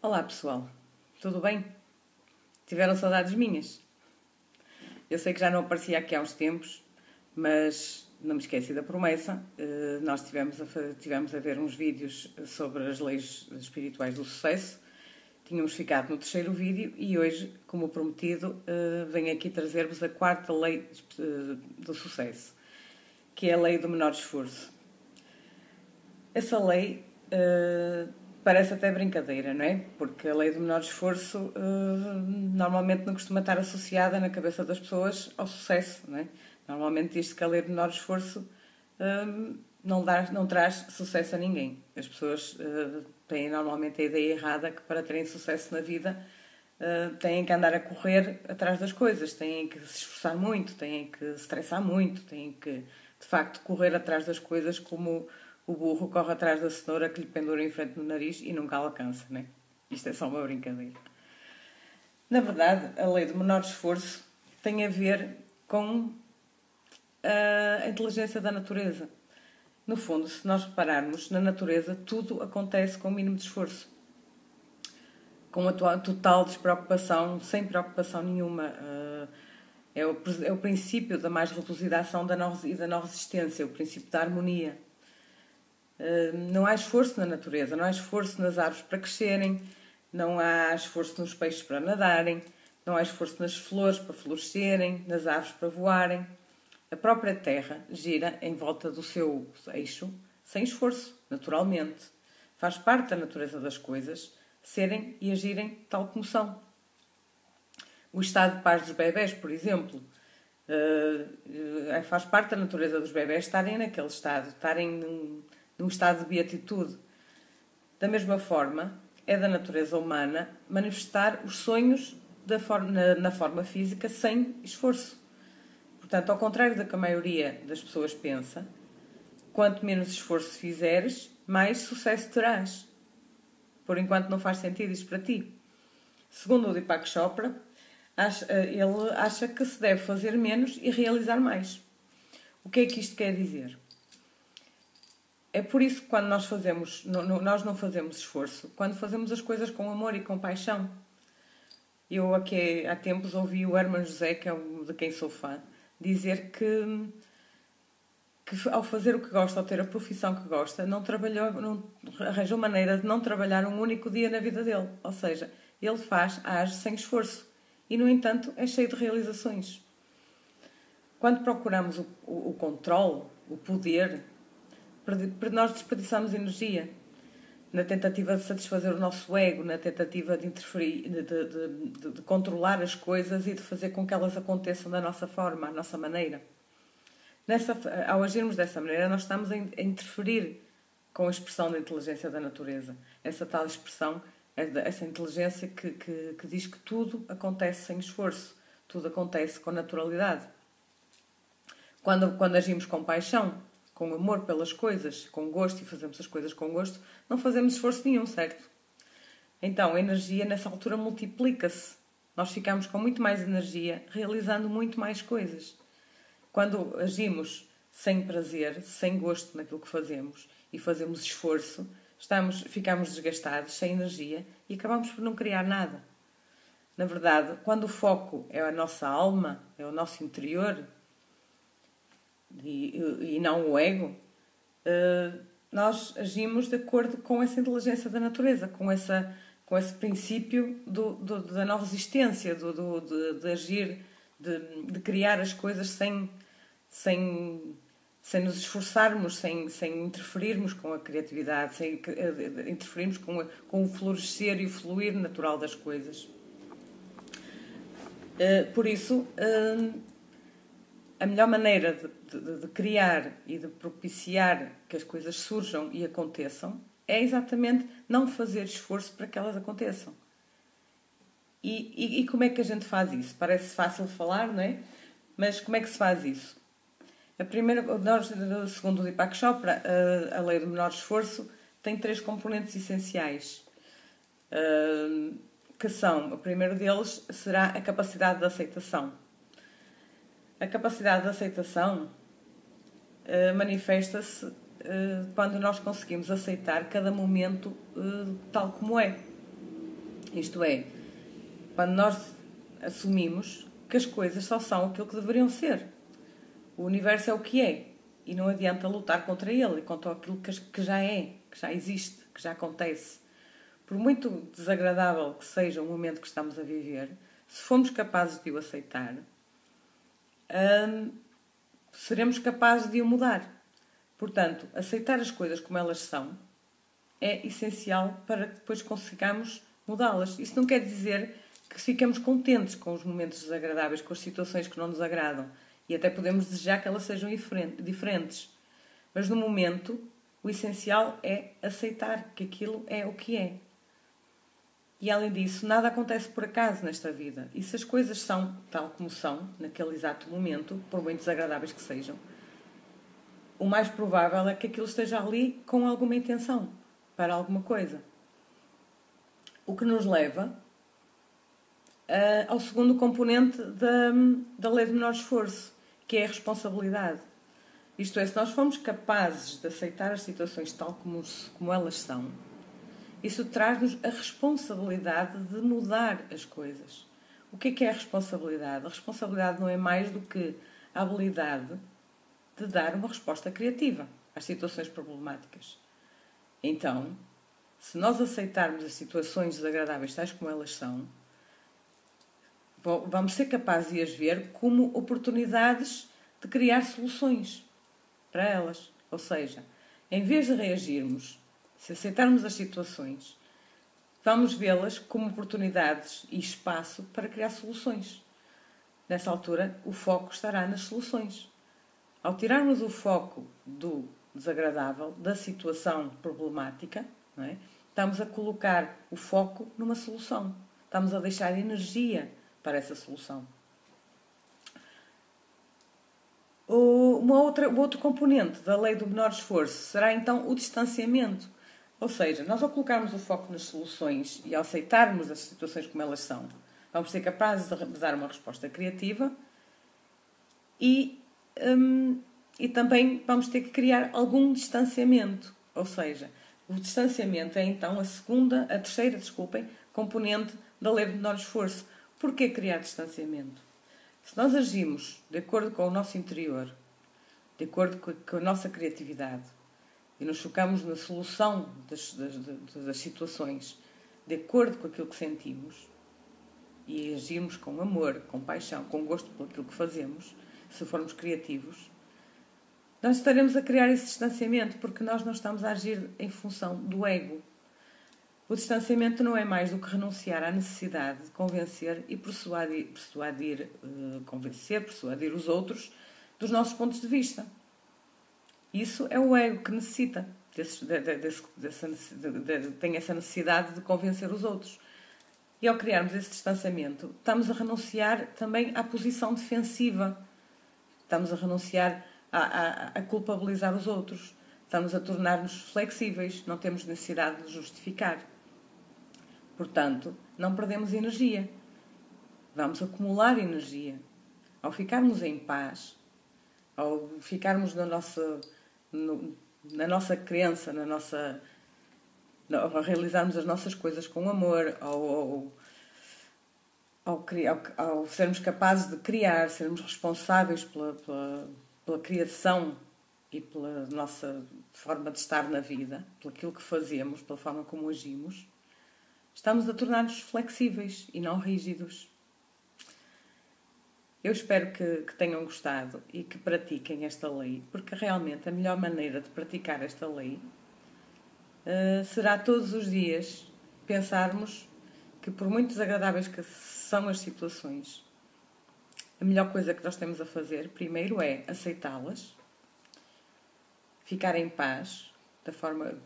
Olá pessoal, tudo bem? Tiveram saudades minhas? Eu sei que já não aparecia aqui há uns tempos, mas não me esqueci da promessa. Nós tivemos a ver uns vídeos sobre as leis espirituais do sucesso. Tínhamos ficado no terceiro vídeo e hoje, como prometido, venho aqui trazer-vos a quarta lei do sucesso, que é a lei do menor esforço. Essa lei parece até brincadeira, não é? Porque a lei do menor esforço normalmente não costuma estar associada na cabeça das pessoas ao sucesso, não é? Normalmente diz-se que a lei do menor esforço não traz sucesso a ninguém. As pessoas têm normalmente a ideia errada que para terem sucesso na vida têm que andar a correr atrás das coisas, têm que se esforçar muito, têm que se estressar muito, têm que, de facto, correr atrás das coisas como o burro corre atrás da cenoura que lhe pendura em frente no nariz e nunca a alcança, não é? Isto é só uma brincadeira. Na verdade, a lei do menor esforço tem a ver com a inteligência da natureza. No fundo, se nós repararmos, na natureza tudo acontece com o mínimo de esforço. Com a total despreocupação, sem preocupação nenhuma. É o princípio da mais reduzida ação e da não resistência, o princípio da harmonia. Não há esforço na natureza, não há esforço nas árvores para crescerem, não há esforço nos peixes para nadarem, não há esforço nas flores para florescerem, nas árvores para voarem. A própria Terra gira em volta do seu eixo sem esforço, naturalmente. Faz parte da natureza das coisas serem e agirem tal como são. O estado de paz dos bebés, por exemplo, faz parte da natureza dos bebés estarem naquele estado, estarem num estado de beatitude. Da mesma forma, é da natureza humana manifestar os sonhos na forma física sem esforço. Portanto, ao contrário do que a maioria das pessoas pensa, quanto menos esforço fizeres, mais sucesso terás. Por enquanto não faz sentido isso para ti. Segundo o Deepak Chopra, ele acha que se deve fazer menos e realizar mais. O que é que isto quer dizer? É por isso que quando nós não fazemos esforço, quando fazemos as coisas com amor e com paixão. Eu aqui há tempos ouvi o Herman José, que é de quem sou fã, dizer que ao fazer o que gosta, ao ter a profissão que gosta, não arranjou maneira de não trabalhar um único dia na vida dele. Ou seja, ele age sem esforço e, no entanto, é cheio de realizações. Quando procuramos o controle, o poder, nós desperdiçamos energia na tentativa de satisfazer o nosso ego, na tentativa de interferir, de controlar as coisas e de fazer com que elas aconteçam da nossa forma, à nossa maneira. Ao agirmos dessa maneira, nós estamos a interferir com a expressão da inteligência da natureza. Essa tal expressão, essa inteligência que diz que tudo acontece sem esforço, tudo acontece com naturalidade. Quando agimos com paixão, com amor pelas coisas, com gosto, e fazemos as coisas com gosto, não fazemos esforço nenhum, certo? Então, a energia nessa altura multiplica-se. Nós ficamos com muito mais energia, realizando muito mais coisas. Quando agimos sem prazer, sem gosto naquilo que fazemos, e fazemos esforço, ficamos desgastados, sem energia, e acabamos por não criar nada. Na verdade, quando o foco é a nossa alma, é o nosso interior, e não o ego, nós agimos de acordo com essa inteligência da natureza, com esse princípio da não resistência, de agir, de criar as coisas sem nos esforçarmos, sem interferirmos com a criatividade, sem interferirmos com o florescer e o fluir natural das coisas. Por isso, a melhor maneira de criar e de propiciar que as coisas surjam e aconteçam é exatamente não fazer esforço para que elas aconteçam. E como é que a gente faz isso? Parece fácil falar, não é? Mas como é que se faz isso? Segundo o Deepak Chopra, a lei do menor esforço tem 3 componentes essenciais. Que são, o primeiro deles será a capacidade de aceitação. A capacidade de aceitação manifesta-se quando nós conseguimos aceitar cada momento tal como é. Isto é, quando nós assumimos que as coisas só são aquilo que deveriam ser. O universo é o que é. E não adianta lutar contra ele e contra aquilo que já é, que já existe, que já acontece. Por muito desagradável que seja o momento que estamos a viver, se formos capazes de o aceitar, seremos capazes de o mudar. Portanto, aceitar as coisas como elas são é essencial para que depois consigamos mudá-las. Isso não quer dizer que ficamos contentes com os momentos desagradáveis, com as situações que não nos agradam. E até podemos desejar que elas sejam diferentes. Mas no momento, o essencial é aceitar que aquilo é o que é. E além disso, nada acontece por acaso nesta vida. E se as coisas são tal como são, naquele exato momento, por muito desagradáveis que sejam, o mais provável é que aquilo esteja ali com alguma intenção, para alguma coisa. O que nos leva ao segundo componente da lei do menor esforço, que é a responsabilidade. Isto é, se nós formos capazes de aceitar as situações tal como elas são, isso traz-nos a responsabilidade de mudar as coisas. O que é a responsabilidade? A responsabilidade não é mais do que a habilidade de dar uma resposta criativa às situações problemáticas. Então, se nós aceitarmos as situações desagradáveis tais como elas são, vamos ser capazes de as ver como oportunidades de criar soluções para elas. Ou seja, em vez de reagirmos, se aceitarmos as situações, vamos vê-las como oportunidades e espaço para criar soluções. Nessa altura, o foco estará nas soluções. Ao tirarmos o foco do desagradável, da situação problemática, não é? Estamos a colocar o foco numa solução. Estamos a deixar energia para essa solução. O outro componente da lei do menor esforço será então o distanciamento. Ou seja, nós ao colocarmos o foco nas soluções e ao aceitarmos as situações como elas são, vamos ser capazes de dar uma resposta criativa e também vamos ter que criar algum distanciamento. Ou seja, o distanciamento é então a terceira componente da lei do menor esforço. Porquê criar distanciamento? Se nós agimos de acordo com o nosso interior, de acordo com a nossa criatividade, e nos focamos na solução das situações, de acordo com aquilo que sentimos, e agimos com amor, com paixão, com gosto por aquilo que fazemos, se formos criativos, nós estaremos a criar esse distanciamento, porque nós não estamos a agir em função do ego. O distanciamento não é mais do que renunciar à necessidade de convencer e persuadir os outros dos nossos pontos de vista. Isso é o ego que necessita, tem essa necessidade de convencer os outros. E ao criarmos esse distanciamento, estamos a renunciar também à posição defensiva. Estamos a renunciar a culpabilizar os outros. Estamos a tornar-nos flexíveis, não temos necessidade de justificar. Portanto, não perdemos energia. Vamos acumular energia. Ao ficarmos em paz, ao ficarmos na nossa crença, ao realizarmos as nossas coisas com amor, ao sermos capazes de criar, sermos responsáveis pela criação e pela nossa forma de estar na vida, pelo aquilo que fazemos, pela forma como agimos, estamos a tornar-nos flexíveis e não rígidos. Eu espero que tenham gostado e que pratiquem esta lei, porque realmente a melhor maneira de praticar esta lei será todos os dias pensarmos que, por muito desagradáveis que são as situações, a melhor coisa que nós temos a fazer, primeiro, é aceitá-las, ficar em paz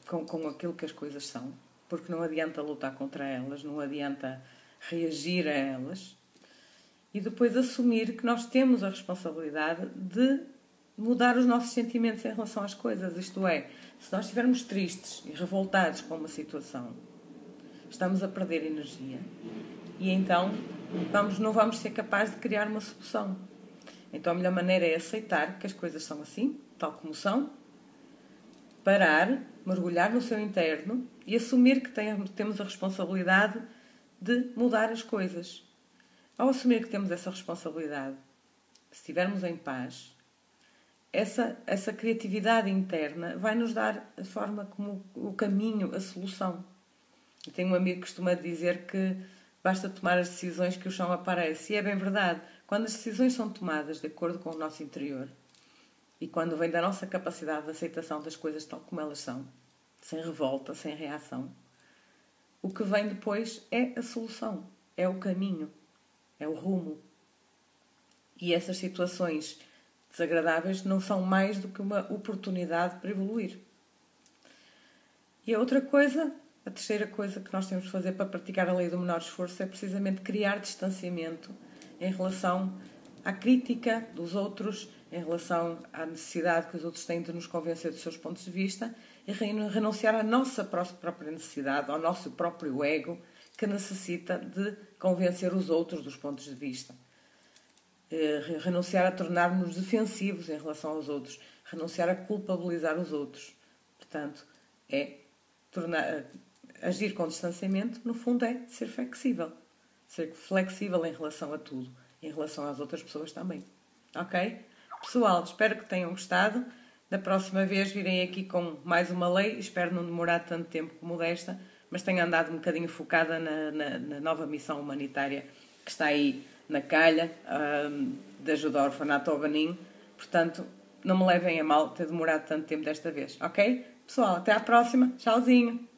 com aquilo que as coisas são, porque não adianta lutar contra elas, não adianta reagir a elas, e depois assumir que nós temos a responsabilidade de mudar os nossos sentimentos em relação às coisas. Isto é, se nós estivermos tristes e revoltados com uma situação, estamos a perder energia e então não vamos ser capazes de criar uma solução. Então a melhor maneira é aceitar que as coisas são assim, tal como são, parar, mergulhar no seu interno e assumir que temos a responsabilidade de mudar as coisas. Ao assumir que temos essa responsabilidade, se estivermos em paz, essa criatividade interna vai nos dar a forma como o caminho, a solução. Eu tenho um amigo que costuma dizer que basta tomar as decisões que o chão aparece. E é bem verdade. Quando as decisões são tomadas de acordo com o nosso interior e quando vem da nossa capacidade de aceitação das coisas tal como elas são, sem revolta, sem reação, o que vem depois é a solução, é o caminho, é o rumo. E essas situações desagradáveis não são mais do que uma oportunidade para evoluir. E a outra coisa, a terceira coisa que nós temos de fazer para praticar a lei do menor esforço é precisamente criar distanciamento em relação à crítica dos outros, em relação à necessidade que os outros têm de nos convencer dos seus pontos de vista e renunciar à nossa própria necessidade, ao nosso próprio ego que necessita de convencer os outros dos pontos de vista. Renunciar a tornar-nos defensivos em relação aos outros, renunciar a culpabilizar os outros. Portanto, agir com distanciamento, no fundo, é ser flexível. Ser flexível em relação a tudo, em relação às outras pessoas também. Ok? Pessoal, espero que tenham gostado. Da próxima vez virei aqui com mais uma lei. Espero não demorar tanto tempo como desta, mas tenho andado um bocadinho focada na nova missão humanitária que está aí na calha, de ajuda ao orfanato ao Benin. Portanto, não me levem a mal ter demorado tanto tempo desta vez, ok? Pessoal, até à próxima. Tchauzinho!